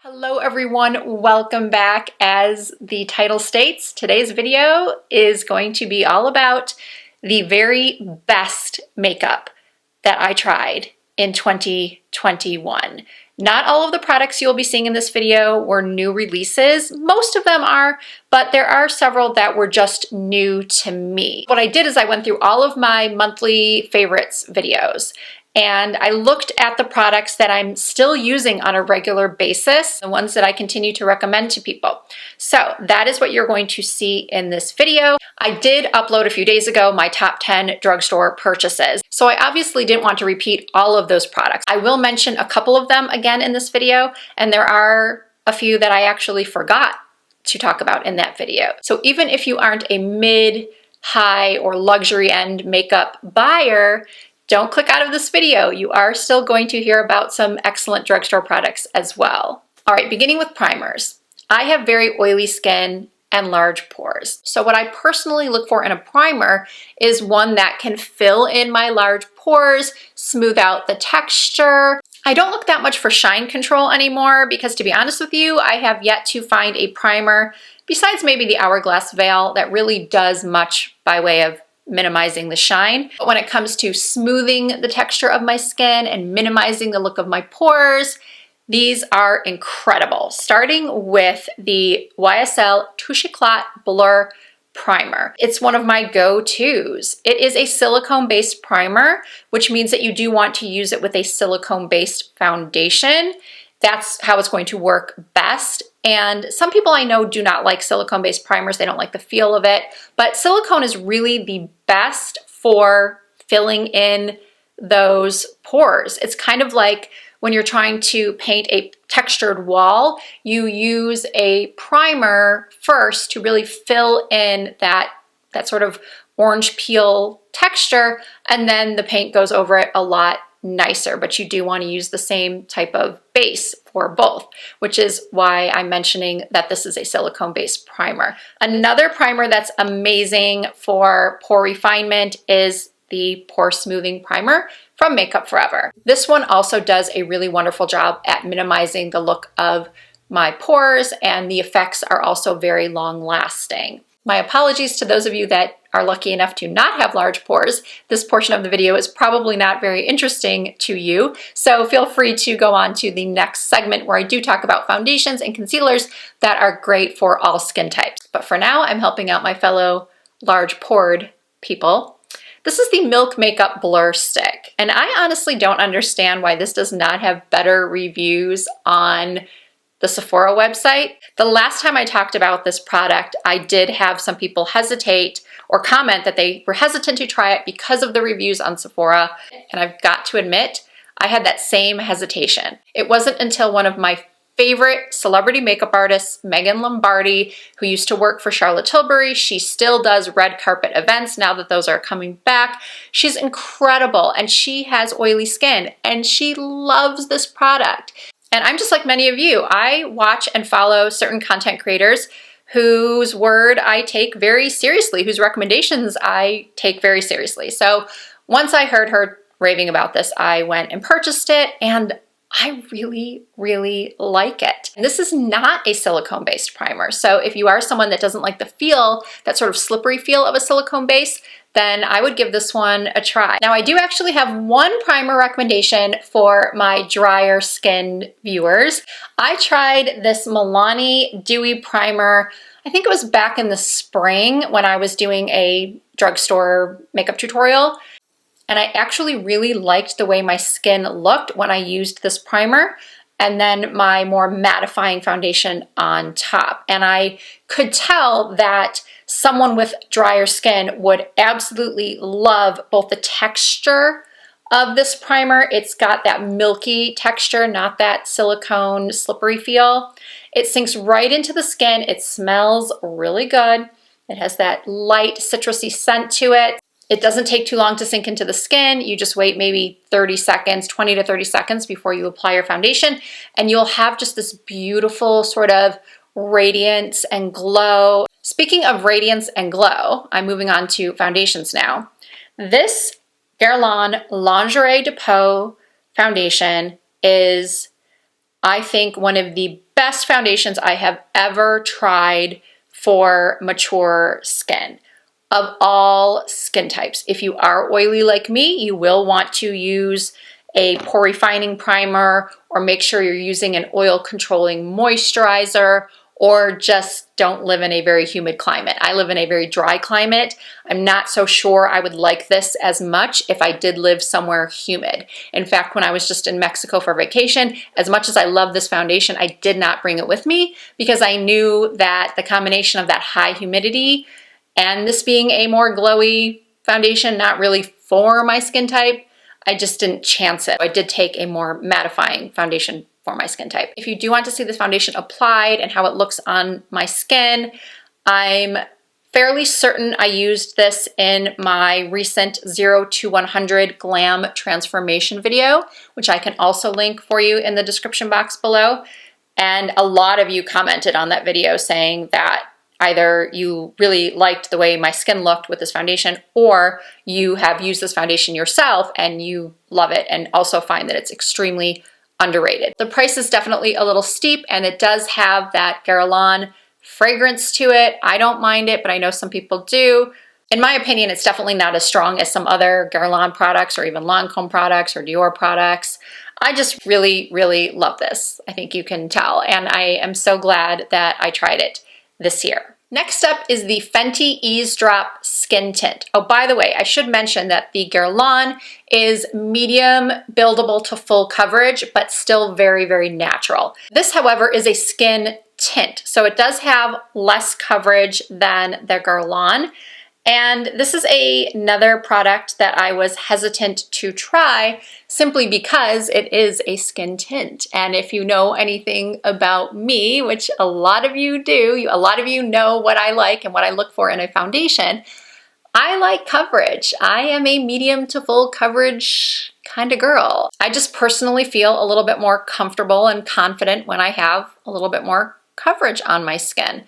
Hello everyone, welcome back. As the title states, today's video is going to be all about the very best makeup that I tried in 2021. Not all of the products you'll be seeing in this video were new releases. Most of them are, but there are several that were just new to me. What I did is I went through all of my monthly favorites videos and I looked at the products that I'm still using on a regular basis, the ones that I continue to recommend to people. So that is what you're going to see in this video. I did upload a few days ago my top 10 drugstore purchases. So I obviously didn't want to repeat all of those products. I will mention a couple of them again in this video, and there are a few that I actually forgot to talk about in that video. So even if you aren't a mid, high, or luxury end makeup buyer, don't click out of this video. You are still going to hear about some excellent drugstore products as well. All right, beginning with primers. I have very oily skin and large pores. So what I personally look for in a primer is one that can fill in my large pores, smooth out the texture. I don't look that much for shine control anymore because, to be honest with you, I have yet to find a primer, besides maybe the Hourglass Veil, that really does much by way of minimizing the shine. But when it comes to smoothing the texture of my skin and minimizing the look of my pores, these are incredible. Starting with the YSL Touche Éclat Blur Primer. It's one of my go-tos. It is a silicone-based primer, which means that you do want to use it with a silicone-based foundation. That's how it's going to work best. And some people I know do not like silicone-based primers. They don't like the feel of it, but silicone is really the best for filling in those pores. It's kind of like when you're trying to paint a textured wall, you use a primer first to really fill in that sort of orange peel texture, and then the paint goes over it a lot nicer, but you do want to use the same type of base for both, which is why I'm mentioning that this is a silicone-based primer. Another primer that's amazing for pore refinement is the Pore Smoothing Primer from Makeup Forever. This one also does a really wonderful job at minimizing the look of my pores, and the effects are also very long-lasting. My apologies to those of you that are lucky enough to not have large pores. This portion of the video is probably not very interesting to you, so feel free to go on to the next segment where I do talk about foundations and concealers that are great for all skin types. But for now, I'm helping out my fellow large pored people. This is the Milk Makeup Blur Stick, and I honestly don't understand why this does not have better reviews on the Sephora website. The last time I talked about this product, I did have some people hesitate or comment that they were hesitant to try it because of the reviews on Sephora, and I've got to admit, I had that same hesitation. It wasn't until one of my favorite celebrity makeup artists, Megan Lombardi, who used to work for Charlotte Tilbury. She still does red carpet events now that those are coming back. She's incredible, and she has oily skin, and she loves this product. And I'm just like many of you. I watch and follow certain content creators whose word I take very seriously, whose recommendations I take very seriously. So once I heard her raving about this, I went and purchased it, and I really, really like it. And this is not a silicone-based primer. So if you are someone that doesn't like the feel, that sort of slippery feel of a silicone base, then I would give this one a try. Now, I do actually have one primer recommendation for my drier skin viewers. I tried this Milani Dewy Primer, I think it was back in the spring when I was doing a drugstore makeup tutorial. And I actually really liked the way my skin looked when I used this primer and then my more mattifying foundation on top. And I could tell that someone with drier skin would absolutely love both the texture of this primer. It's got that milky texture, not that silicone slippery feel. It sinks right into the skin. It smells really good. It has that light citrusy scent to it. It doesn't take too long to sink into the skin. You just wait maybe 30 seconds, 20 to 30 seconds before you apply your foundation, and you'll have just this beautiful sort of radiance and glow. Speaking of radiance and glow, I'm moving on to foundations now. This Guerlain Lingerie de Peau foundation is, I think, one of the best foundations I have ever tried for mature skin of all skin types. If you are oily like me, you will want to use a pore refining primer, or make sure you're using an oil controlling moisturizer, or just don't live in a very humid climate. I live in a very dry climate. I'm not so sure I would like this as much if I did live somewhere humid. In fact, when I was just in Mexico for vacation, as much as I love this foundation, I did not bring it with me because I knew that the combination of that high humidity and this being a more glowy foundation, not really for my skin type, I just didn't chance it. I did take a more mattifying foundation for my skin type. If you do want to see this foundation applied and how it looks on my skin, I'm fairly certain I used this in my recent 0 to 100 Glam Transformation video, which I can also link for you in the description box below. And a lot of you commented on that video saying that either you really liked the way my skin looked with this foundation, or you have used this foundation yourself and you love it and also find that it's extremely underrated. The price is definitely a little steep, and it does have that Guerlain fragrance to it. I don't mind it, but I know some people do. In my opinion, it's definitely not as strong as some other Guerlain products or even Lancome products or Dior products. I just really, really love this. I think you can tell, and I am so glad that I tried it this year. Next up is the Fenty Ease Drop Skin Tint. Oh, by the way, I should mention that the Guerlain is medium buildable to full coverage, but still very, very natural. This, however, is a skin tint, so it does have less coverage than the Guerlain. And this is another product that I was hesitant to try simply because it is a skin tint. And if you know anything about me, which a lot of you do, a lot of you know what I like and what I look for in a foundation, I like coverage. I am a medium to full coverage kind of girl. I just personally feel a little bit more comfortable and confident when I have a little bit more coverage on my skin.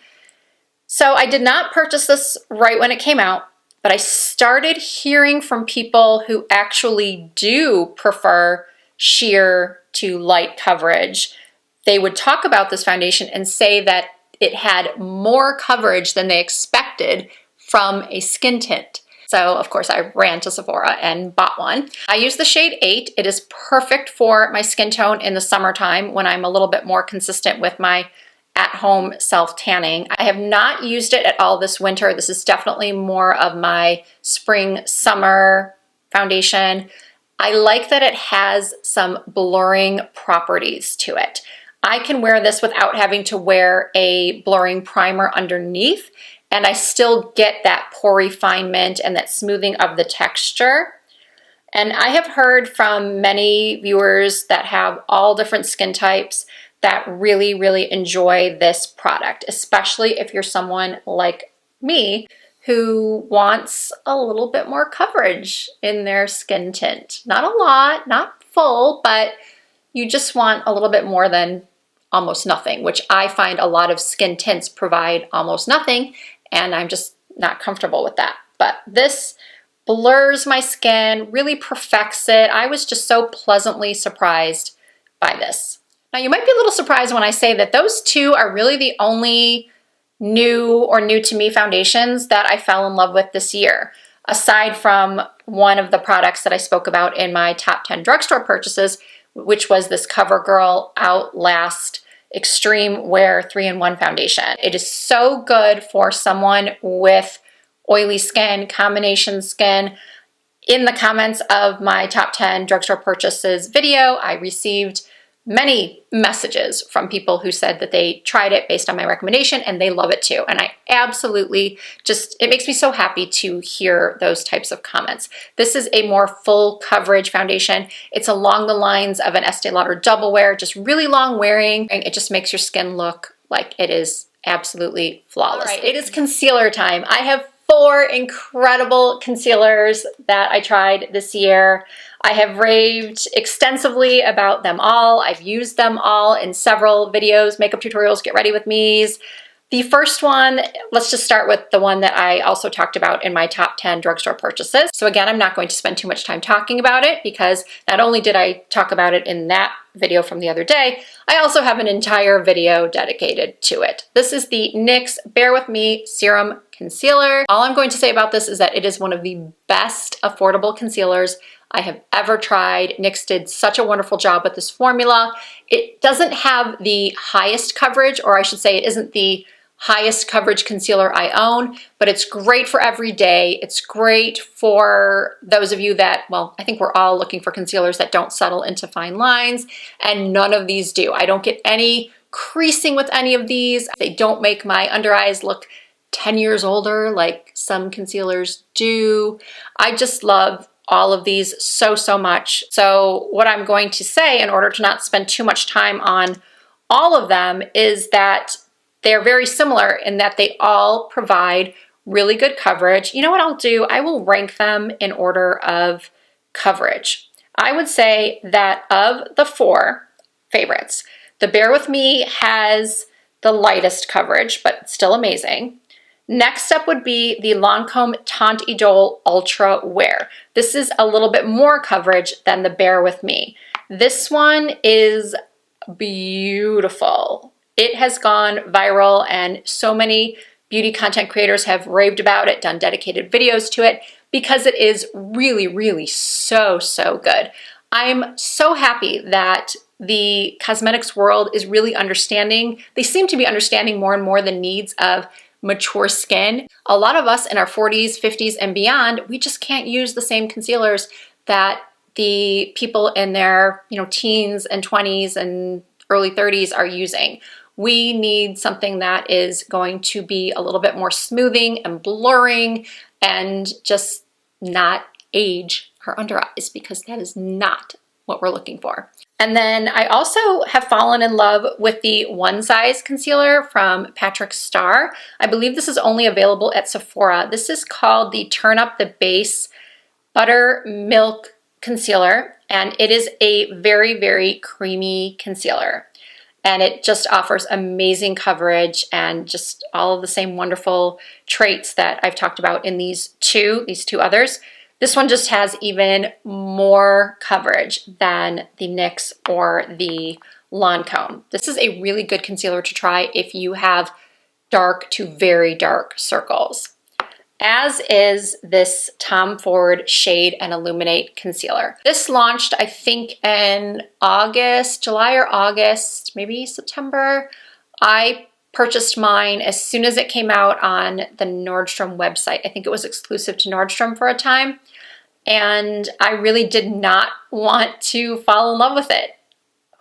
So I did not purchase this right when it came out, but I started hearing from people who actually do prefer sheer to light coverage. They would talk about this foundation and say that it had more coverage than they expected from a skin tint. So of course I ran to Sephora and bought one. I use the shade 8. It is perfect for my skin tone in the summertime when I'm a little bit more consistent with my at-home self-tanning. I have not used it at all this winter. This is definitely more of my spring-summer foundation. I like that it has some blurring properties to it. I can wear this without having to wear a blurring primer underneath, and I still get that pore refinement and that smoothing of the texture. And I have heard from many viewers that have all different skin types that really, really enjoy this product, especially if you're someone like me who wants a little bit more coverage in their skin tint. Not a lot, not full, but you just want a little bit more than almost nothing, which I find a lot of skin tints provide almost nothing, and I'm just not comfortable with that. But this blurs my skin, really perfects it. I was just so pleasantly surprised by this. Now, you might be a little surprised when I say that those two are really the only new or new to me foundations that I fell in love with this year, aside from one of the products that I spoke about in my top 10 drugstore purchases, which was this CoverGirl Outlast Extreme Wear 3-in-1 foundation. It is so good for someone with oily skin, combination skin. In the comments of my top 10 drugstore purchases video, I received many messages from people who said that they tried it based on my recommendation and they love it too. And I absolutely it makes me so happy to hear those types of comments. This is a more full coverage foundation. It's along the lines of an Estee Lauder Double Wear, just really long wearing. It just makes your skin look like it is absolutely flawless. All right, it is concealer time. I have 4 incredible concealers that I tried this year. I have raved extensively about them all. I've used them all in several videos, makeup tutorials, get ready with me's. The first one, let's just start with the one that I also talked about in my top 10 drugstore purchases. So again, I'm not going to spend too much time talking about it because not only did I talk about it in that video from the other day, I also have an entire video dedicated to it. This is the NYX Bare With Me Serum Concealer. All I'm going to say about this is that it is one of the best affordable concealers I have ever tried. NYX did such a wonderful job with this formula. It doesn't have the highest coverage, or I should say it isn't the highest coverage concealer I own, but it's great for every day. It's great for those of you that, well, I think we're all looking for concealers that don't settle into fine lines, and none of these do. I don't get any creasing with any of these. They don't make my under eyes look 10 years older like some concealers do. I just love all of these so, so much. So what I'm going to say, in order to not spend too much time on all of them, is that they're very similar in that they all provide really good coverage. You know what I'll do? I will rank them in order of coverage. I would say that of the 4 favorites, the Bare With Me has the lightest coverage, but still amazing. Next up would be the Lancome Teint Idole Ultra Wear. This is a little bit more coverage than the Bare With Me. This one is beautiful. It has gone viral, and so many beauty content creators have raved about it, done dedicated videos to it, because it is really, really so, so good. I'm so happy that the cosmetics world is really understanding. They seem to be understanding more and more the needs of mature skin. A lot of us in our 40s, 50s, and beyond, we just can't use the same concealers that the people in their, teens and 20s and early 30s are using. We need something that is going to be a little bit more smoothing and blurring and just not age our under eyes, because that is not what we're looking for. And then I also have fallen in love with the One Size concealer from Patrick Starr. I believe this is only available at Sephora. This is called the Turn Up the Base Buttermilk Concealer, and it is a very, very creamy concealer. And it just offers amazing coverage and just all of the same wonderful traits that I've talked about in these two others. This one just has even more coverage than the NYX or the Lancome. This is a really good concealer to try if you have dark to very dark circles, as is this Tom Ford Shade and Illuminate Concealer. This launched, I think, in August, July or August, maybe September. I purchased mine as soon as it came out on the Nordstrom website. I think it was exclusive to Nordstrom for a time. And I really did not want to fall in love with it.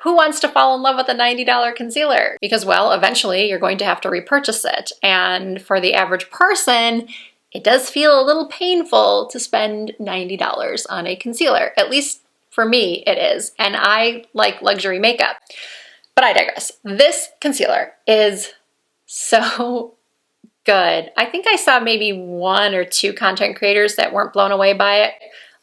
Who wants to fall in love with a $90 concealer? Because, well, eventually you're going to have to repurchase it. And for the average person, it does feel a little painful to spend $90 on a concealer. At least for me, it is. And I like luxury makeup. But I digress. This concealer is so good. I think I saw maybe 1 or 2 content creators that weren't blown away by it.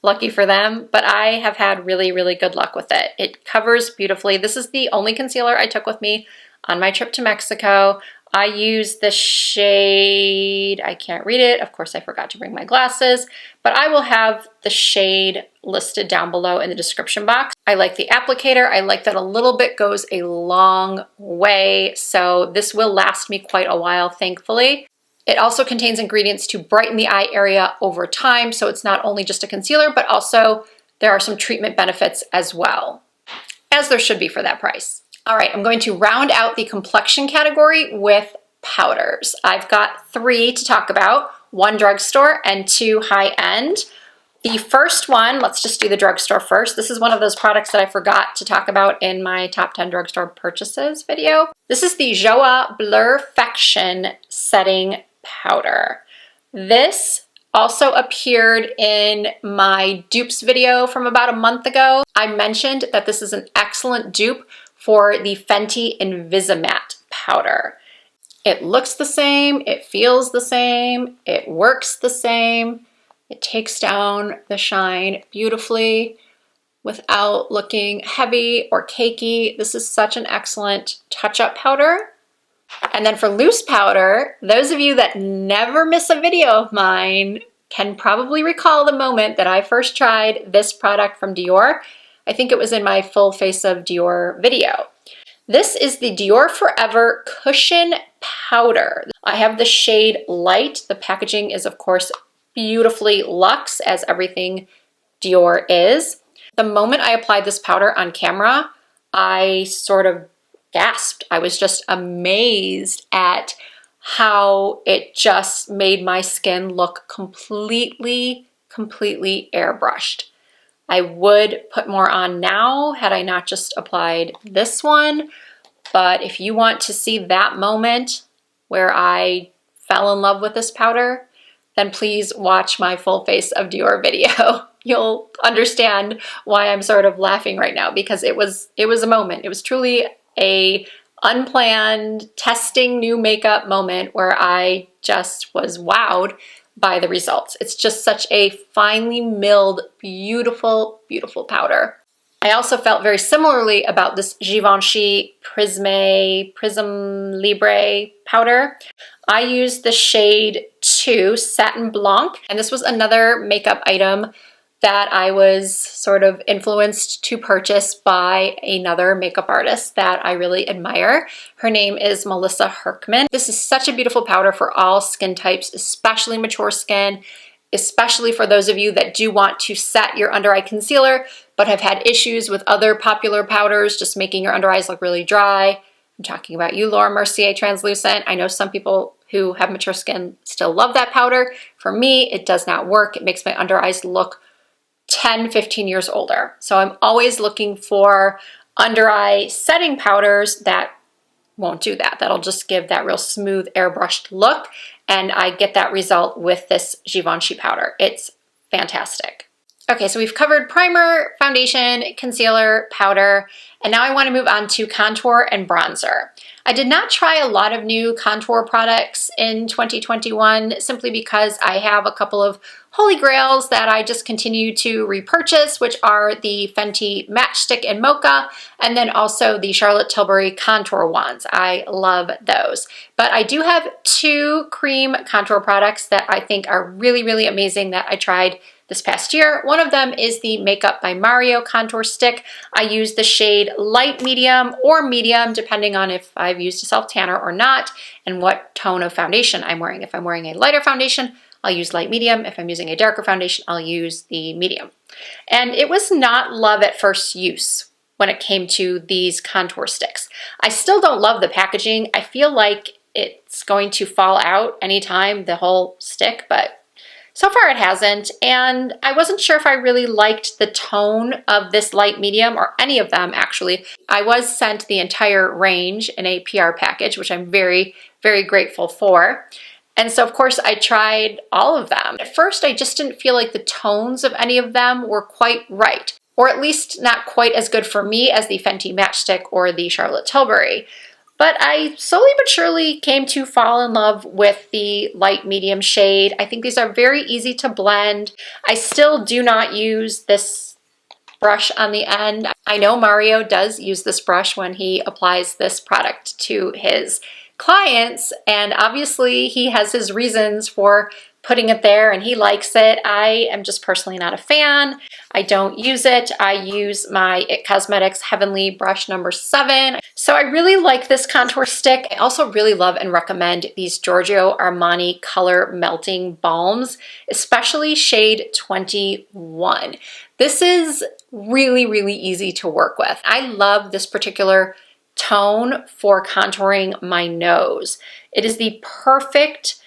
Lucky for them, but I have had really, really good luck with it. It covers beautifully. This is the only concealer I took with me on my trip to Mexico. I use the shade, I can't read it. Of course, I forgot to bring my glasses, but I will have the shade listed down below in the description box. I like the applicator. I like that a little bit goes a long way, so this will last me quite a while, thankfully. It also contains ingredients to brighten the eye area over time, so it's not only just a concealer, but also there are some treatment benefits as well, as there should be for that price. All right, I'm going to round out the complexion category with powders. I've got 3 to talk about, 1 drugstore and 2 high-end. The first one, let's just do the drugstore first. This is one of those products that I forgot to talk about in my top 10 drugstore purchases video. This is the Joa Blurfaction Setting Powder. This also appeared in my dupes video from about a month ago. I mentioned that this is an excellent dupe for the Fenty Invisimatte powder. It looks the same, it feels the same, it works the same. It takes down the shine beautifully without looking heavy or cakey. This is such an excellent touch-up powder. And then for loose powder, those of you that never miss a video of mine can probably recall the moment that I first tried this product from Dior. I think it was in my full face of Dior video. This is the Dior Forever Cushion Powder. I have the shade Light. The packaging is, of course, beautifully luxe, as everything Dior is. The moment I applied this powder on camera, I sort of gasped. I was just amazed at how it just made my skin look completely airbrushed. I would put more on now had I not just applied this one, but if you want to see that moment where I fell in love with this powder, then please watch my full face of Dior video. You'll understand why I'm sort of laughing right now, because it was a moment. It was truly a unplanned testing new makeup moment where I just was wowed by the results. It's just such a finely milled, beautiful powder. I also felt very similarly about this Givenchy Prism Libre powder. I used the shade 2 Satin Blanc, and this was another makeup item that I was sort of influenced to purchase by another makeup artist that I really admire. Her name is Melissa Hurkman. This is such a beautiful powder for all skin types, especially mature skin, especially for those of you that do want to set your under eye concealer but have had issues with other popular powders just making your under eyes look really dry. I'm talking about you, Laura Mercier Translucent. I know some people who have mature skin still love that powder. For me, it does not work. It makes my under eyes look 10, 15 years older. So I'm always looking for under eye setting powders that won't do that. That'll just give that real smooth airbrushed look. And I get that result with this Givenchy powder. It's fantastic. Okay, so we've covered primer, foundation, concealer, powder, and now I want to move on to contour and bronzer. I did not try a lot of new contour products in 2021 simply because I have a couple of holy grails that I just continue to repurchase, which are the Fenty Matchstick in Mocha and then also the Charlotte Tilbury contour wands. I love those. But I do have 2 cream contour products that I think are really amazing that I tried this past year. One of them is the Makeup by Mario contour stick. I use the shade light medium or medium depending on if I've used a self tanner or not and what tone of foundation I'm wearing. If I'm wearing a lighter foundation, I'll use light medium. If I'm using a darker foundation, I'll use the medium. And it was not love at first use when it came to these contour sticks. I still don't love the packaging. I feel like it's going to fall out anytime, the whole stick, but so far it hasn't, and I wasn't sure if I really liked the tone of this light medium or any of them actually. I was sent the entire range in a PR package, which I'm very grateful for. And so of course I tried all of them. At first I just didn't feel like the tones of any of them were quite right, or at least not quite as good for me as the Fenty Matchstick or the Charlotte Tilbury. But I slowly but surely came to fall in love with the light medium shade. I think these are very easy to blend. I still do not use this brush on the end. I know Mario does use this brush when he applies this product to his clients, and obviously he has his reasons for putting it there and he likes it. I am just personally not a fan. I don't use it. I use my IT Cosmetics Heavenly Brush number 7. So I really like this contour stick. I also really love and recommend these Giorgio Armani Color Melting Balms, especially shade 21. This is really easy to work with. I love this particular tone for contouring my nose. It is the perfect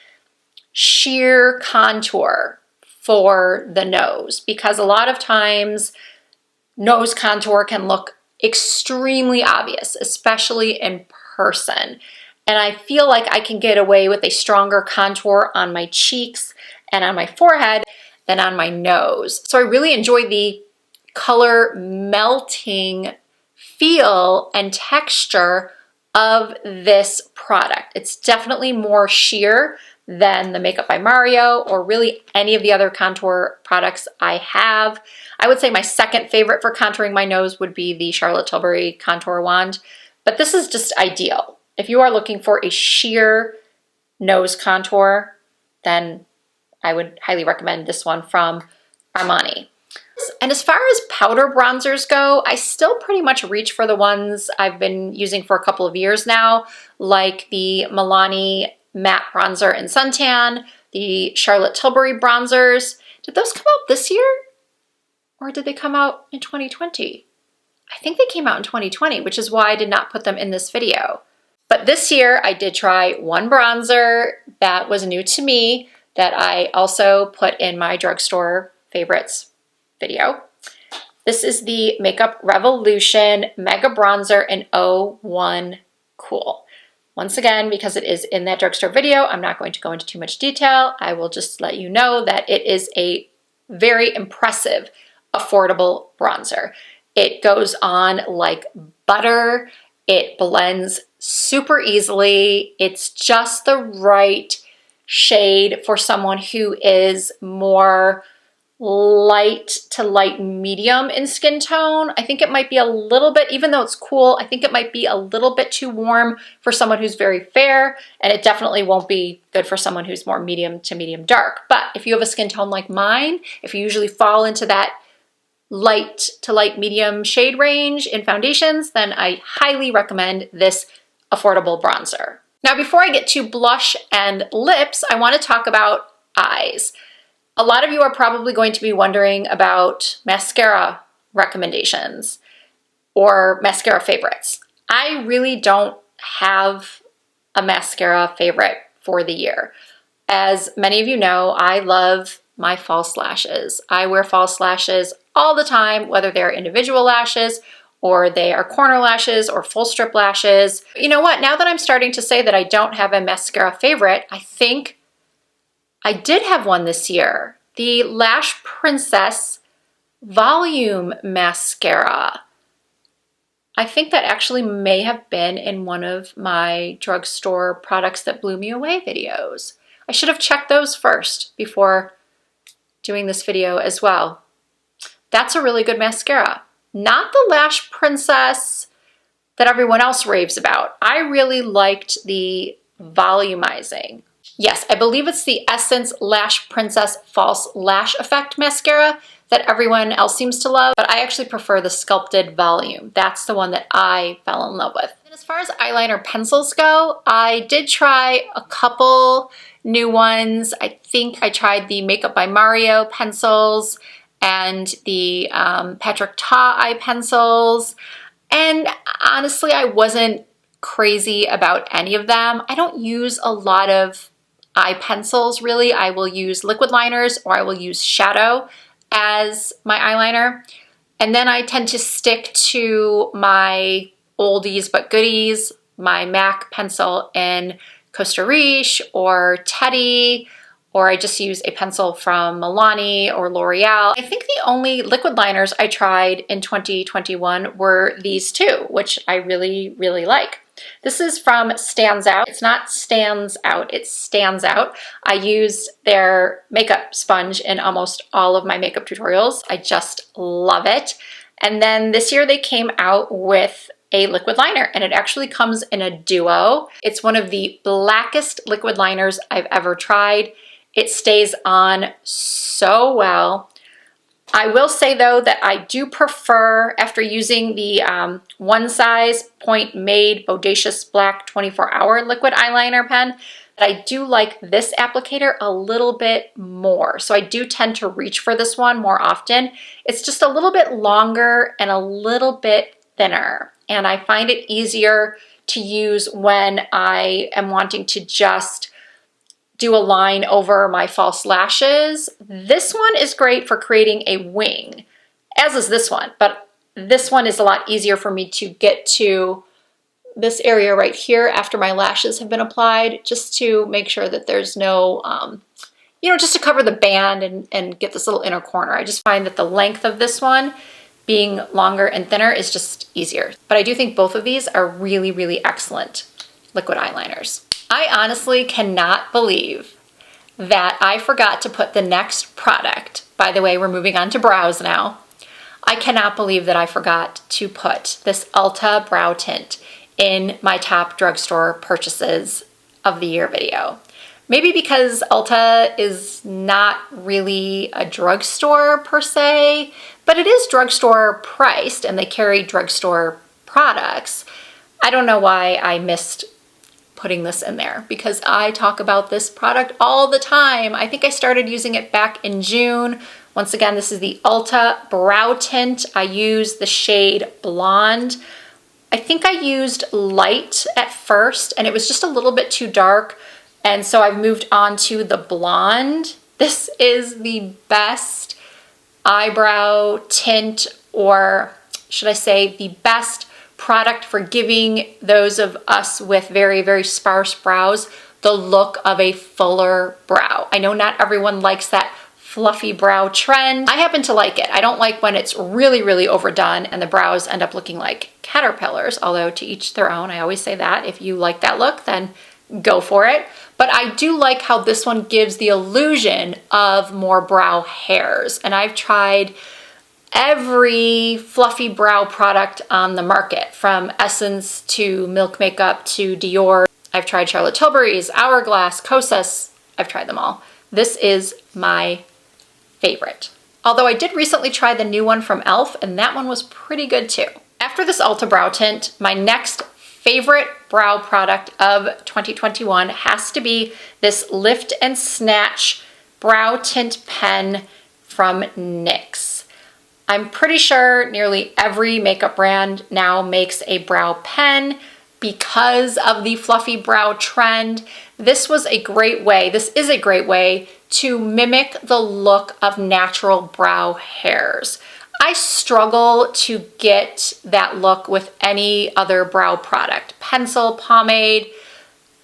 sheer contour for the nose, because a lot of times nose contour can look extremely obvious, especially in person. And I feel like I can get away with a stronger contour on my cheeks and on my forehead than on my nose. So I really enjoy the color melting feel and texture of this product. It's definitely more sheer than the Makeup by Mario or really any of the other contour products I have. I would say my second favorite for contouring my nose would be the Charlotte Tilbury contour wand, but this is just ideal. If you are looking for a sheer nose contour, then I would highly recommend this one from Armani. And as far as powder bronzers go, I still pretty much reach for the ones I've been using for a couple of years now, like the Milani Matte Bronzer in Suntan, the Charlotte Tilbury bronzers. Did those come out this year? Or did they come out in 2020? I think they came out in 2020, which is why I did not put them in this video. But this year I did try one bronzer that was new to me that I also put in my drugstore favorites video. This is the Makeup Revolution Mega Bronzer in 01 Cool. Once again, because it is in that drugstore video, I'm not going to go into too much detail. I will just let you know that it is a very impressive, affordable bronzer. It goes on like butter. It blends super easily. It's just the right shade for someone who is more light to light medium in skin tone. I think it might be a little bit, even though it's cool, I think it might be a little bit too warm for someone who's very fair, and it definitely won't be good for someone who's more medium to medium dark. But if you have a skin tone like mine, if you usually fall into that light to light medium shade range in foundations, then I highly recommend this affordable bronzer. Now, before I get to blush and lips, I want to talk about eyes. A lot of you are probably going to be wondering about mascara recommendations or mascara favorites. I really don't have a mascara favorite for the year. As many of you know, I love my false lashes. I wear false lashes all the time, whether they're individual lashes or they are corner lashes or full strip lashes. You know what? Now that I'm starting to say that I don't have a mascara favorite, I think I did have one this year. The Lash Princess Volume Mascara. I think that actually may have been in one of my drugstore products that blew me away videos. I should have checked those first before doing this video as well. That's a really good mascara. Not the Lash Princess that everyone else raves about. I really liked the volumizing. Yes, I believe it's the Essence Lash Princess False Lash Effect Mascara that everyone else seems to love, but I actually prefer the Sculpted Volume. That's the one that I fell in love with. And as far as eyeliner pencils go, I did try a couple new ones. I think I tried the Makeup by Mario pencils and the Patrick Ta eye pencils. And honestly, I wasn't crazy about any of them. I don't use a lot of eye pencils really. I will use liquid liners or I will use shadow as my eyeliner. And then I tend to stick to my oldies but goodies, my MAC pencil in Costa Riche or Teddy, or I just use a pencil from Milani or L'Oreal. I think the only liquid liners I tried in 2021 were these two, which I really, really like. This is from Stands Out. It's not Stands Out, it Stands Out. I used their makeup sponge in almost all of my makeup tutorials. I just love it. And then this year they came out with a liquid liner, and it actually comes in a duo. It's one of the blackest liquid liners I've ever tried. It stays on so well. I will say though that I do prefer, after using the One Size Point Made Bodacious Black 24-hour liquid eyeliner pen, that I do like this applicator a little bit more. So I do tend to reach for this one more often. It's just a little bit longer and a little bit thinner, and I find it easier to use when I am wanting to just do a line over my false lashes. This one is great for creating a wing, as is this one, but this one is a lot easier for me to get to this area right here after my lashes have been applied, just to make sure that there's no, just to cover the band and get this little inner corner. I just find that the length of this one being longer and thinner is just easier. But I do think both of these are really, really excellent liquid eyeliners. I honestly cannot believe that I forgot to put the next product. By the way, we're moving on to brows now. I cannot believe that I forgot to put this Ulta brow tint in my top drugstore purchases of the year video. Maybe because Ulta is not really a drugstore per se, but it is drugstore priced and they carry drugstore products. I don't know why I missed putting this in there because I talk about this product all the time. I think I started using it back in June. Once again, this is the Ulta Brow Tint. I use the shade Blonde. I think I used light at first and it was just a little bit too dark. And so I've moved on to the Blonde. This is the best eyebrow tint, or should I say the best product for giving those of us with very, very sparse brows the look of a fuller brow. I know not everyone likes that fluffy brow trend. I happen to like it. I don't like when it's really, really overdone and the brows end up looking like caterpillars, although to each their own. I always say that. If you like that look, then go for it. But I do like how this one gives the illusion of more brow hairs. And I've tried every fluffy brow product on the market, from Essence to Milk Makeup to Dior. I've tried Charlotte Tilbury's, Hourglass, Kosas. I've tried them all. This is my favorite. Although I did recently try the new one from e.l.f. and that one was pretty good too. After this Ulta Brow Tint, my next favorite brow product of 2021 has to be this Lift and Snatch Brow Tint Pen from NYX. I'm pretty sure nearly every makeup brand now makes a brow pen because of the fluffy brow trend. This is a great way to mimic the look of natural brow hairs. I struggle to get that look with any other brow product. Pencil, pomade,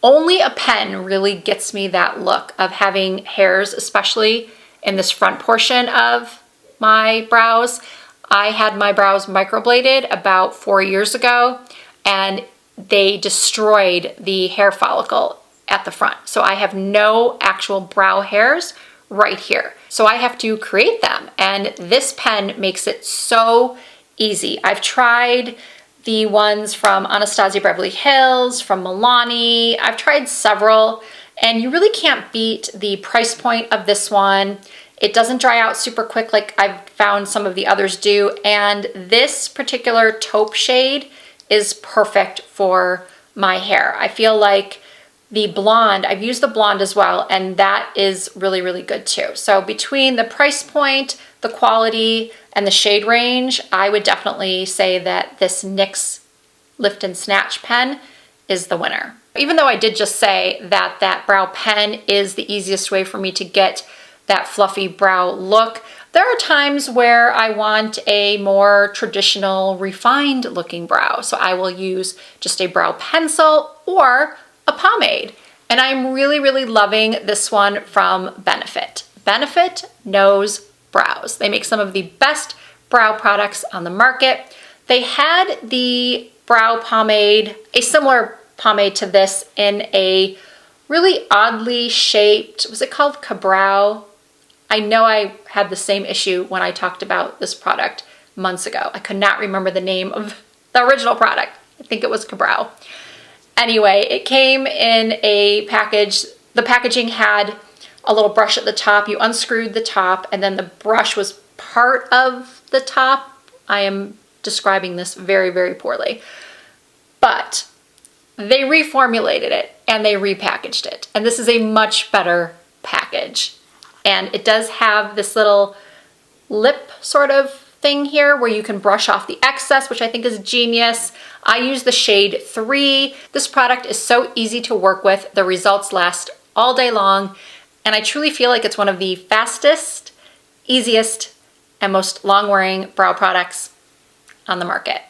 only a pen really gets me that look of having hairs, especially in this front portion of my brows. I had my brows microbladed about 4 years ago and they destroyed the hair follicle at the front. So I have no actual brow hairs right here. So I have to create them, and this pen makes it so easy. I've tried the ones from Anastasia Beverly Hills, from Milani. I've tried several, and you really can't beat the price point of this one. It doesn't dry out super quick like I've found some of the others do, and this particular taupe shade is perfect for my hair. I feel like the blonde, I've used the blonde as well, and that is really, really good too. So between the price point, the quality, and the shade range, I would definitely say that this NYX Lift and Snatch pen is the winner. Even though I did just say that that brow pen is the easiest way for me to get that fluffy brow look, there are times where I want a more traditional, refined looking brow. So I will use just a brow pencil or a pomade. And I'm really, really loving this one from Benefit. Benefit knows brows. They make some of the best brow products on the market. They had the brow pomade, a similar pomade to this, in a really oddly shaped, was it called Cabrow? I know I had the same issue when I talked about this product months ago. I could not remember the name of the original product. I think it was Cabrow. Anyway, it came in a package. The packaging had a little brush at the top. You unscrewed the top, and then the brush was part of the top. I am describing this very, very poorly. But they reformulated it and they repackaged it. And this is a much better package. And it does have this little lip sort of thing here where you can brush off the excess, which I think is genius. I use the shade 3. This product is so easy to work with. The results last all day long. And I truly feel like it's one of the fastest, easiest, and most long-wearing brow products on the market.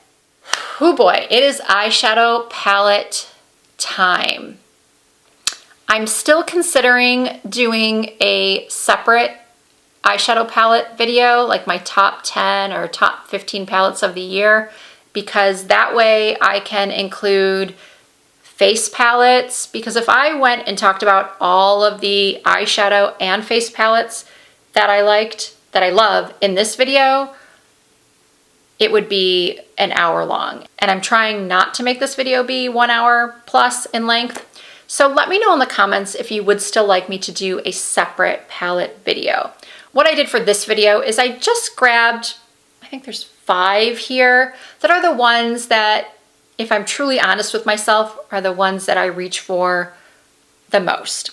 Oh boy, it is eyeshadow palette time. I'm still considering doing a separate eyeshadow palette video, like my top 10 or top 15 palettes of the year, because that way I can include face palettes. Because if I went and talked about all of the eyeshadow and face palettes that I liked, that I love in this video, it would be an hour long. And I'm trying not to make this video be 1 hour plus in length. So let me know in the comments if you would still like me to do a separate palette video. What I did for this video is I just grabbed, I think there's 5 here, that are the ones that, if I'm truly honest with myself, are the ones that I reach for the most.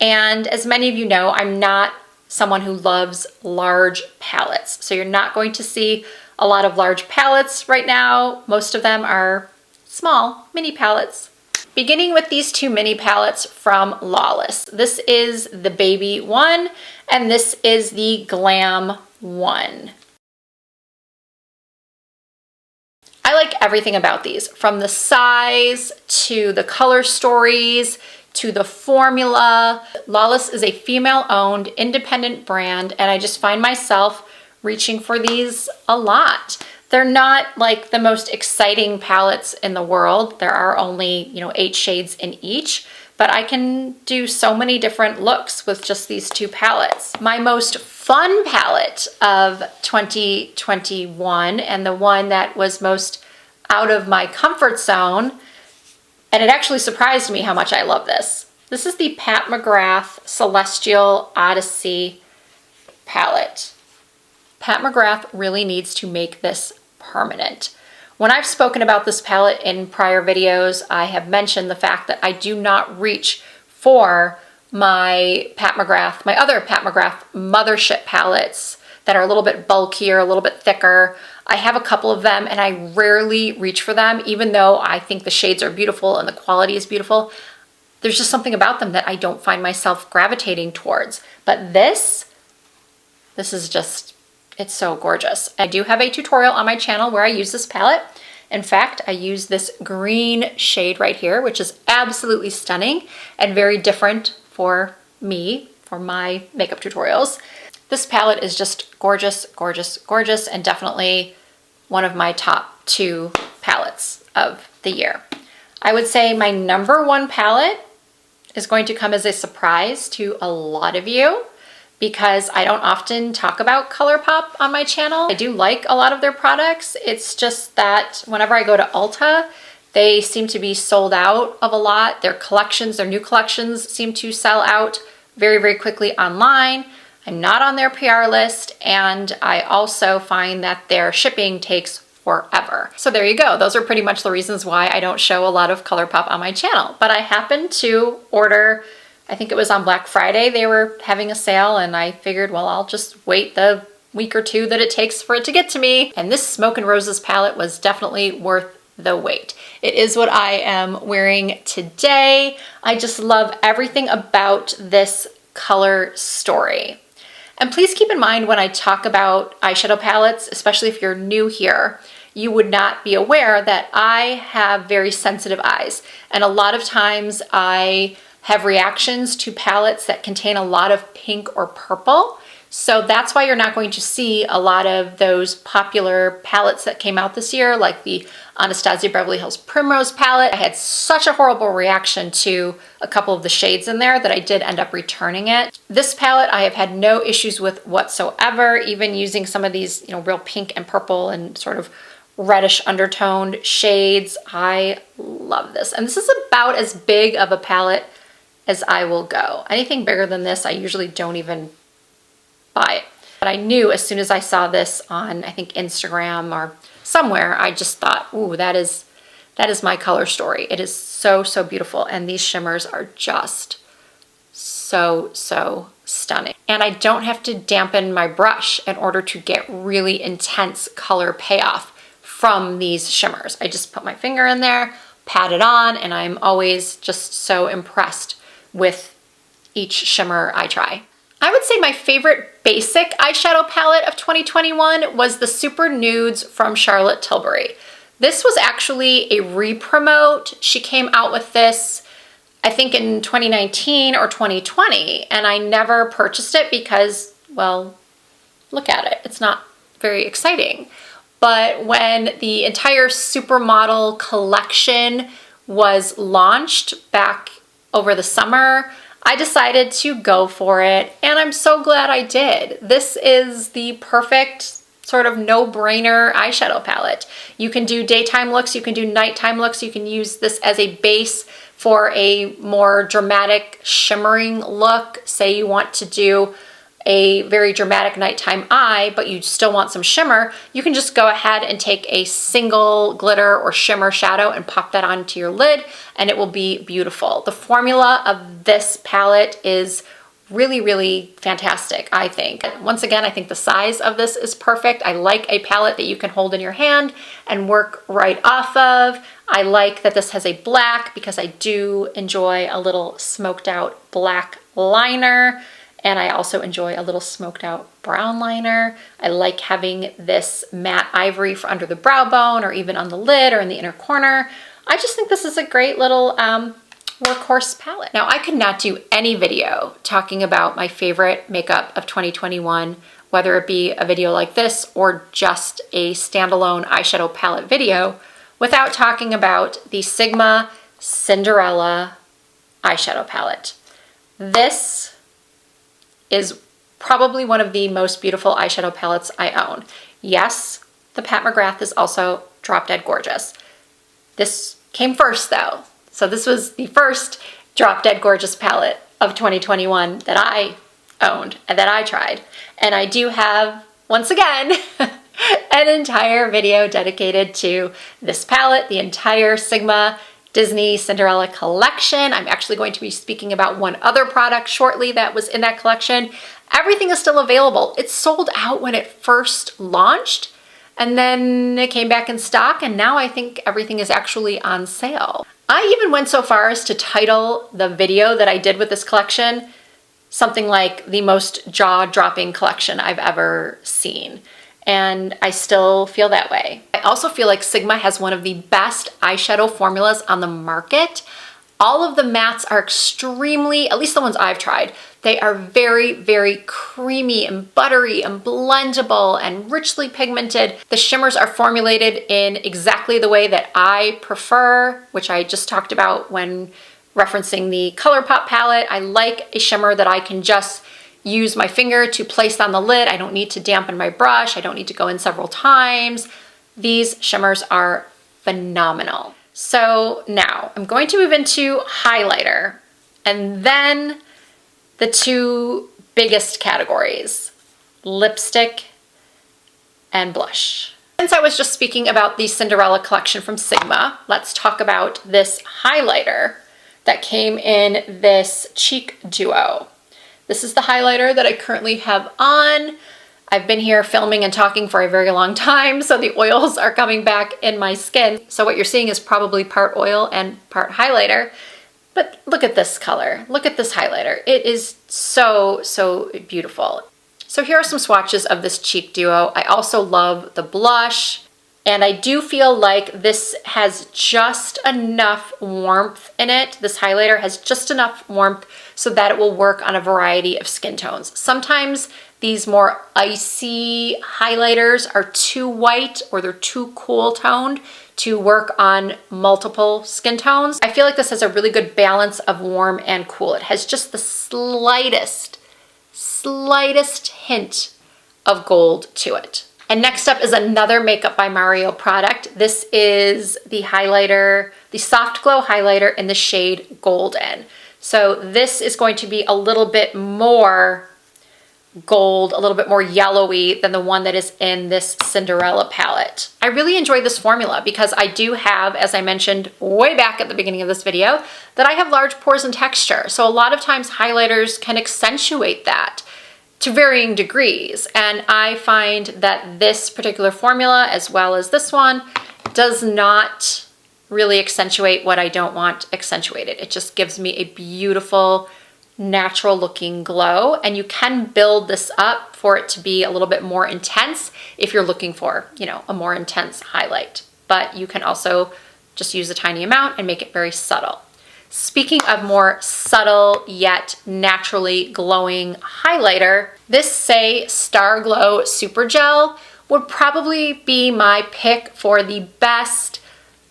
And as many of you know, I'm not someone who loves large palettes. So you're not going to see a lot of large palettes right now. Most of them are small mini palettes. Beginning with these 2 mini palettes from Lawless. This is the baby one, and this is the glam one. I like everything about these, from the size to the color stories to the formula. Lawless is a female-owned independent brand, and I just find myself reaching for these a lot. They're not like the most exciting palettes in the world. There are only, 8 shades in each, but I can do so many different looks with just these 2 palettes. My most fun palette of 2021, and the one that was most out of my comfort zone, and it actually surprised me how much I love this. This is the Pat McGrath Celestial Odyssey palette. Pat McGrath really needs to make this permanent. When I've spoken about this palette in prior videos, I have mentioned the fact that I do not reach for my other Pat McGrath Mothership palettes that are a little bit bulkier, a little bit thicker. I have a couple of them and I rarely reach for them, even though I think the shades are beautiful and the quality is beautiful. There's just something about them that I don't find myself gravitating towards. But this is just, it's so gorgeous. I do have a tutorial on my channel where I use this palette. In fact, I use this green shade right here, which is absolutely stunning and very different for me, for my makeup tutorials. This palette is just gorgeous, gorgeous, gorgeous, and definitely one of my top 2 palettes of the year. I would say my number 1 palette is going to come as a surprise to a lot of you because I don't often talk about ColourPop on my channel. I do like a lot of their products. It's just that whenever I go to Ulta, they seem to be sold out of a lot. Their collections, their new collections seem to sell out very, very quickly online. I'm not on their PR list, and I also find that their shipping takes forever. So there you go. Those are pretty much the reasons why I don't show a lot of ColourPop on my channel. But I happened to order, I think it was on Black Friday, they were having a sale, and I figured, well, I'll just wait the week or 2 that it takes for it to get to me. And this Smoke and Roses palette was definitely worth the wait. It is what I am wearing today. I just love everything about this color story. And please keep in mind when I talk about eyeshadow palettes, especially if you're new here, you would not be aware that I have very sensitive eyes. And a lot of times I have reactions to palettes that contain a lot of pink or purple. So that's why you're not going to see a lot of those popular palettes that came out this year, like the Anastasia Beverly Hills Primrose palette. I had such a horrible reaction to a couple of the shades in there that I did end up returning it. This palette I have had no issues with whatsoever, even using some of these, real pink and purple and sort of reddish undertoned shades. I love this. And this is about as big of a palette as I will go. Anything bigger than this, I usually don't even buy it. But I knew as soon as I saw this on, I think, Instagram or somewhere, I just thought, ooh, that is my color story. It is so, so beautiful. And these shimmers are just so, so stunning. And I don't have to dampen my brush in order to get really intense color payoff from these shimmers. I just put my finger in there, pat it on, and I'm always just so impressed with each shimmer I try. I would say my favorite basic eyeshadow palette of 2021 was the Super Nudes from Charlotte Tilbury. This was actually a re-promote. She came out with this, I think in 2019 or 2020, and I never purchased it because, well, look at it. It's not very exciting. But when the entire Supermodel collection was launched back over the summer, I decided to go for it, and I'm so glad I did. This is the perfect sort of no-brainer eyeshadow palette. You can do daytime looks, you can do nighttime looks, you can use this as a base For a more dramatic shimmering look, say you want to do a very dramatic nighttime eye, but you still want some shimmer, you can just go ahead and take a single glitter or shimmer shadow and pop that onto your lid, and it will be beautiful. The formula of this palette is really, really fantastic, I think. Once again, I think the size of this is perfect. I like a palette that you can hold in your hand and work right off of. I like that this has a black because I do enjoy a little smoked out black liner. And I also enjoy a little smoked out brown liner. I like having this matte ivory for under the brow bone or even on the lid or in the inner corner. I just think this is a great little workhorse palette. Now, I could not do any video talking about my favorite makeup of 2021, whether it be a video like this or just a standalone eyeshadow palette video, without talking about the Sigma Cinderella eyeshadow palette. This is probably one of the most beautiful eyeshadow palettes I own. Yes, the Pat McGrath is also drop dead gorgeous. This came first though. So this was the first drop dead gorgeous palette of 2021 that I owned and that I tried. And I do have, once again, an entire video dedicated to this palette, the entire Sigma Disney Cinderella collection. I'm actually going to be speaking about one other product shortly that was in that collection. Everything is still available. It sold out when it first launched, and then it came back in stock, and now I think everything is actually on sale. I even went so far as to title the video that I did with this collection something like the most jaw-dropping collection I've ever seen. And I still feel that way. I also feel like Sigma has one of the best eyeshadow formulas on the market. All of the mattes are extremely, at least the ones I've tried, they are very, very creamy and buttery and blendable and richly pigmented. The shimmers are formulated in exactly the way that I prefer, which I just talked about when referencing the ColourPop palette. I like a shimmer that I can just use my finger to place on the lid. I don't need to dampen my brush. I don't need to go in several times. These shimmers are phenomenal. So now I'm going to move into highlighter and then the two biggest categories, lipstick and blush. Since I was just speaking about the Cinderella collection from Sigma, let's talk about this highlighter that came in this cheek duo. This is the highlighter that I currently have on. I've been here filming and talking for a very long time, so the oils are coming back in my skin. So what you're seeing is probably part oil and part highlighter. But look at this color. Look at this highlighter. It is so, so beautiful. So here are some swatches of this cheek duo. I also love the blush. And I do feel like this has just enough warmth in it. This highlighter has just enough warmth so that it will work on a variety of skin tones. Sometimes these more icy highlighters are too white or they're too cool toned to work on multiple skin tones. I feel like this has a really good balance of warm and cool. It has just the slightest hint of gold to it. And next up is another Makeup by Mario product. This is the highlighter, the Soft Glow highlighter in the shade Golden. So this is going to be a little bit more gold, a little bit more yellowy than the one that is in this Cinderella palette. I really enjoy this formula because I do have, as I mentioned way back at the beginning of this video, that I have large pores and texture. So a lot of times highlighters can accentuate that to varying degrees. And I find that this particular formula, as well as this one, does not really accentuate what I don't want accentuated. It just gives me a beautiful, natural looking glow. And you can build this up for it to be a little bit more intense if you're looking for, you know, a more intense highlight. But you can also just use a tiny amount and make it very subtle. Speaking of more subtle yet naturally glowing highlighter, this Say Star Glow Super Gel would probably be my pick for the best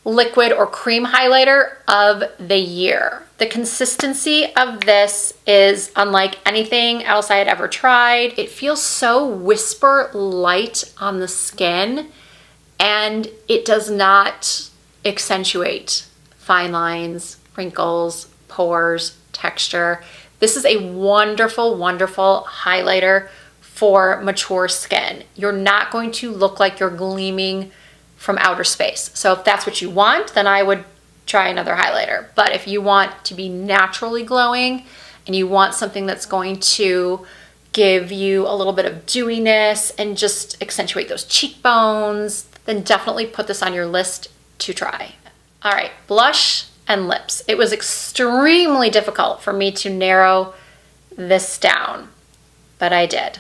liquid or cream highlighter of the year. The consistency of this is unlike anything else I had ever tried. It feels so whisper light on the skin, and it does not accentuate fine lines, wrinkles, pores, texture. This is a wonderful, wonderful highlighter for mature skin. You're not going to look like you're gleaming from outer space. So if that's what you want, then I would try another highlighter. But if you want to be naturally glowing and you want something that's going to give you a little bit of dewiness and just accentuate those cheekbones, then definitely put this on your list to try. All right, blush and lips. It was extremely difficult for me to narrow this down, but I did.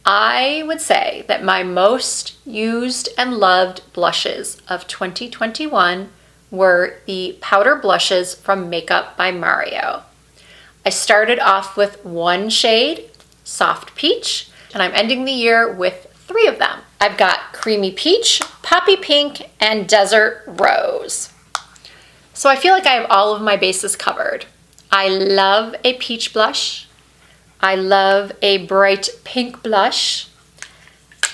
I would say that my most used and loved blushes of 2021 were the powder blushes from Makeup by Mario. I started off with one shade, Soft Peach, and I'm ending the year with 3 of them. I've got Creamy Peach, Poppy Pink, and Desert Rose. So I feel like I have all of my bases covered. I love a peach blush. I love a bright pink blush.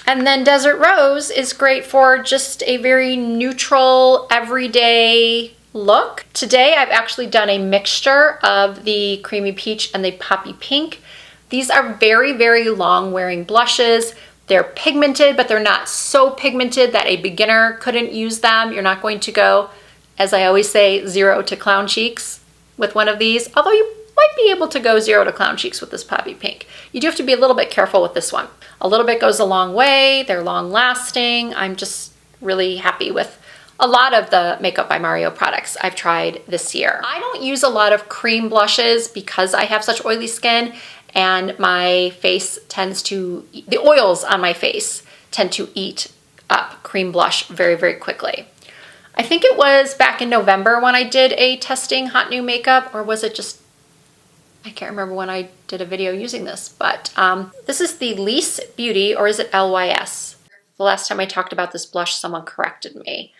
And then Desert Rose is great for just a very neutral, everyday look. Today I've actually done a mixture of the Creamy Peach and the Poppy Pink. These are very, very long wearing blushes. They're pigmented, but they're not so pigmented that a beginner couldn't use them. You're not going to go, as I always say, 0 to clown cheeks with one of these, although you might be able to go 0 to clown cheeks with this Poppy Pink. You do have to be a little bit careful with this one. A little bit goes a long way. They're long lasting. I'm just really happy with a lot of the Makeup by Mario products I've tried this year. I don't use a lot of cream blushes because I have such oily skin and my face tends to, the oils on my face tend to eat up cream blush very, very quickly. I think it was back in November when I did a testing hot new makeup, or was it just, I can't remember when I did a video using this, but this is the Lys Beauty, or is it LYS? The last time I talked about this blush, someone corrected me.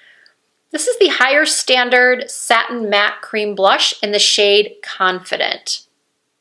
This is the Higher Standard Satin Matte Cream Blush in the shade Confident.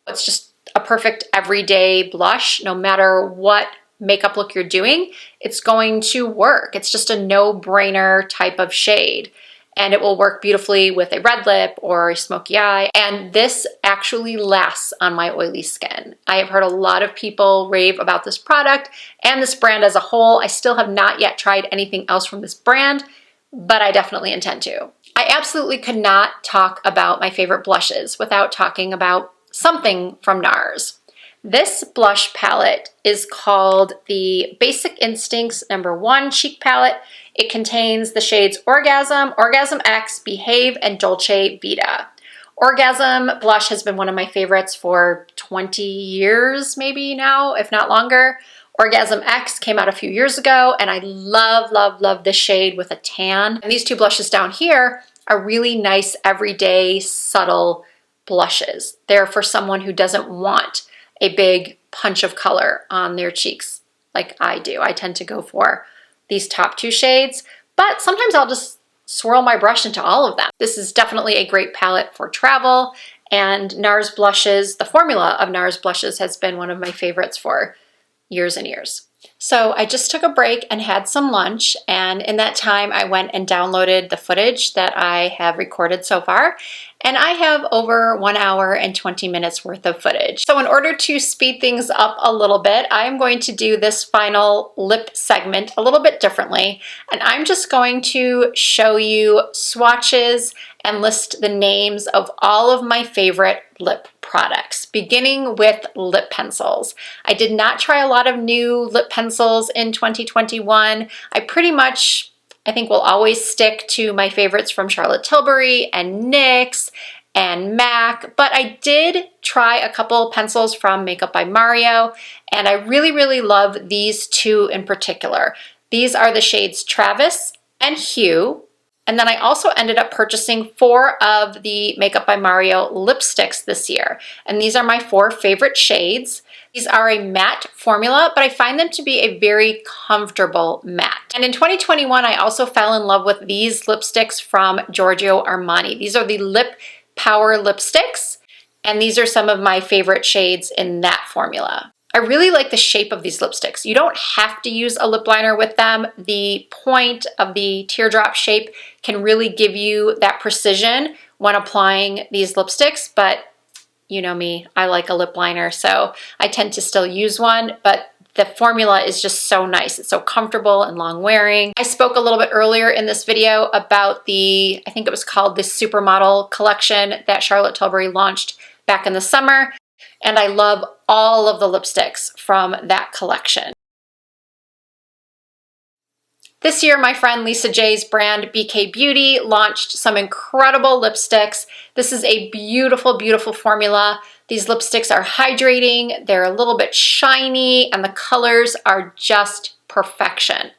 It's just a perfect everyday blush. No matter what makeup look you're doing, it's going to work. It's just a no-brainer type of shade. And it will work beautifully with a red lip or a smoky eye. And this actually lasts on my oily skin. I have heard a lot of people rave about this product and this brand as a whole. I still have not yet tried anything else from this brand, but I definitely intend to. I absolutely could not talk about my favorite blushes without talking about something from NARS. This blush palette is called the Basic Instincts #1 Cheek Palette. It contains the shades Orgasm, Orgasm X, Behave, and Dolce Vita. Orgasm blush has been one of my favorites for 20 years maybe now, if not longer. Orgasm X came out a few years ago, and I love, love, love this shade with a tan. And these 2 blushes down here are really nice, everyday, subtle blushes. They're for someone who doesn't want a big punch of color on their cheeks like I do. I tend to go for these top 2 shades, but sometimes I'll just swirl my brush into all of them. This is definitely a great palette for travel, and NARS blushes, the formula of NARS blushes has been one of my favorites for years and years. So I just took a break and had some lunch, and in that time I went and downloaded the footage that I have recorded so far, and I have over 1 hour and 20 minutes worth of footage. So in order to speed things up a little bit, I'm going to do this final lip segment a little bit differently, and I'm just going to show you swatches and list the names of all of my favorite lip products, beginning with lip pencils. I did not try a lot of new lip pencils in 2021. I pretty much, I think, will always stick to my favorites from Charlotte Tilbury and NYX and MAC, but I did try a couple pencils from Makeup by Mario, and I really, really love these 2 in particular. These are the shades Travis and Hue. And then I also ended up purchasing 4 of the Makeup by Mario lipsticks this year. And these are my 4 favorite shades. These are a matte formula, but I find them to be a very comfortable matte. And in 2021, I also fell in love with these lipsticks from Giorgio Armani. These are the Lip Power lipsticks, and these are some of my favorite shades in that formula. I really like the shape of these lipsticks. You don't have to use a lip liner with them. The point of the teardrop shape can really give you that precision when applying these lipsticks, but you know me, I like a lip liner, so I tend to still use one, but the formula is just so nice. It's so comfortable and long wearing. I spoke a little bit earlier in this video about the, I think it was called the Supermodel collection that Charlotte Tilbury launched back in the summer, and I love all of the lipsticks from that collection. This year, my friend Lisa J's brand BK Beauty launched some incredible lipsticks. This is a beautiful, beautiful formula. These lipsticks are hydrating, they're a little bit shiny, and the colors are just perfection.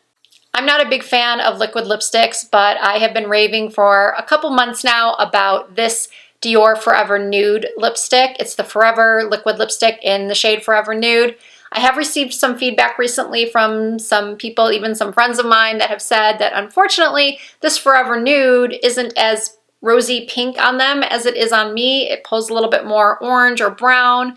I'm not a big fan of liquid lipsticks, but I have been raving for a couple months now about this Dior Forever Nude lipstick. It's the Forever liquid lipstick in the shade Forever Nude. I have received some feedback recently from some people, even some friends of mine, that have said that unfortunately this Forever Nude isn't as rosy pink on them as it is on me. It pulls a little bit more orange or brown.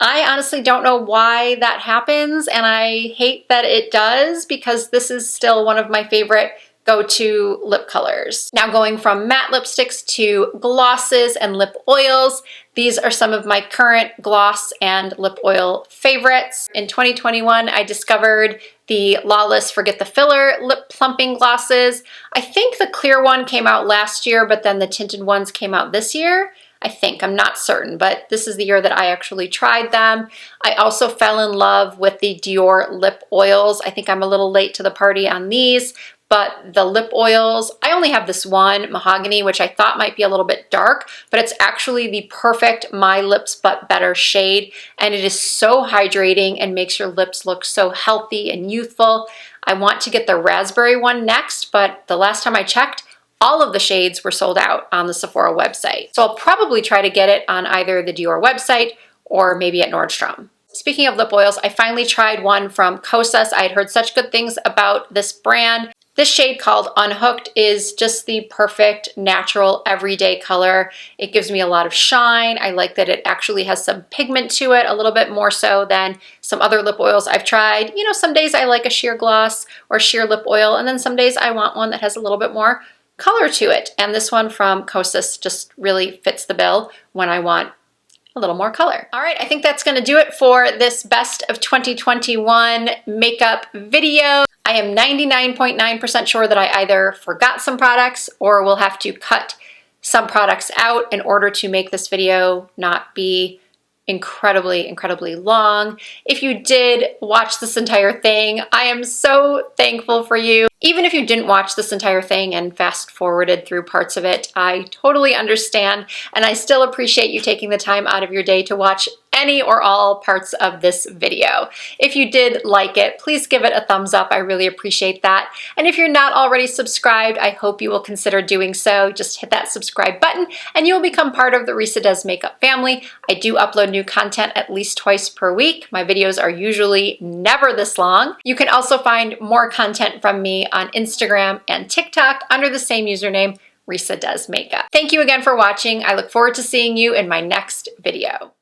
I honestly don't know why that happens, and I hate that it does because this is still one of my favorite go-to lip colors. Now, going from matte lipsticks to glosses and lip oils, these are some of my current gloss and lip oil favorites. In 2021, I discovered the Lawless Forget the Filler lip plumping glosses. I think the clear one came out last year, but then the tinted ones came out this year. I think, I'm not certain, but this is the year that I actually tried them. I also fell in love with the Dior lip oils. I think I'm a little late to the party on these, but the lip oils, I only have this one, Mahogany, which I thought might be a little bit dark, but it's actually the perfect My Lips But Better shade, and it is so hydrating and makes your lips look so healthy and youthful. I want to get the raspberry one next, but the last time I checked, all of the shades were sold out on the Sephora website. So I'll probably try to get it on either the Dior website or maybe at Nordstrom. Speaking of lip oils, I finally tried one from Kosas. I had heard such good things about this brand. This shade called Unhooked is just the perfect, natural, everyday color. It gives me a lot of shine. I like that it actually has some pigment to it, a little bit more so than some other lip oils I've tried. You know, some days I like a sheer gloss or sheer lip oil, and then some days I want one that has a little bit more color to it. And this one from Kosas just really fits the bill when I want a little more color. All right, I think that's gonna do it for this best of 2021 makeup video. I am 99.9% sure that I either forgot some products or will have to cut some products out in order to make this video not be incredibly long. If you did watch this entire thing, I am so thankful for you. Even if you didn't watch this entire thing and fast forwarded through parts of it, I totally understand, and I still appreciate you taking the time out of your day to watch any or all parts of this video. If you did like it, please give it a thumbs up. I really appreciate that. And if you're not already subscribed, I hope you will consider doing so. Just hit that subscribe button and you will become part of the Risa Does Makeup family. I do upload new content at least twice per week. My videos are usually never this long. You can also find more content from me on Instagram and TikTok under the same username, Risa Does Makeup. Thank you again for watching. I look forward to seeing you in my next video.